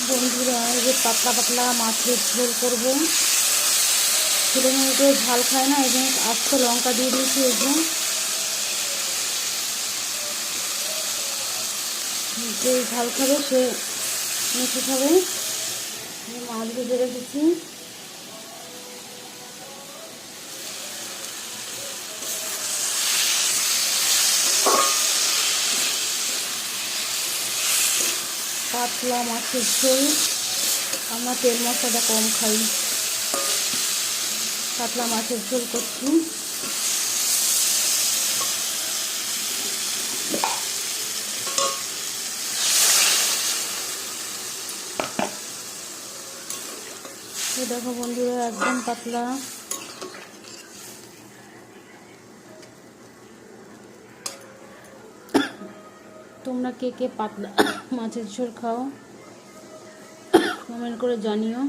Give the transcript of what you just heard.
বন্ধুরা, এই যে পাতলা পাতলা মাছের ঝোল করবো। ছেলে মেয়েদের ঝাল খায় না, এই জন্য আস্ত লঙ্কা দিয়ে দিয়েছি। এই যে ঝাল খাবে সে মেখে খাবে। মাছ ভেজে রেখেছি। পাতলা মাছের ঝোল, আমরা তেল মশলাটা কম খাই। পাতলা মাছের ঝোল করছি। দেখো বন্ধুরা, একদম পাতলা। তোমরা কে কে পাতলা মাছের ঝোল খাও কমেন্ট করে জানিও।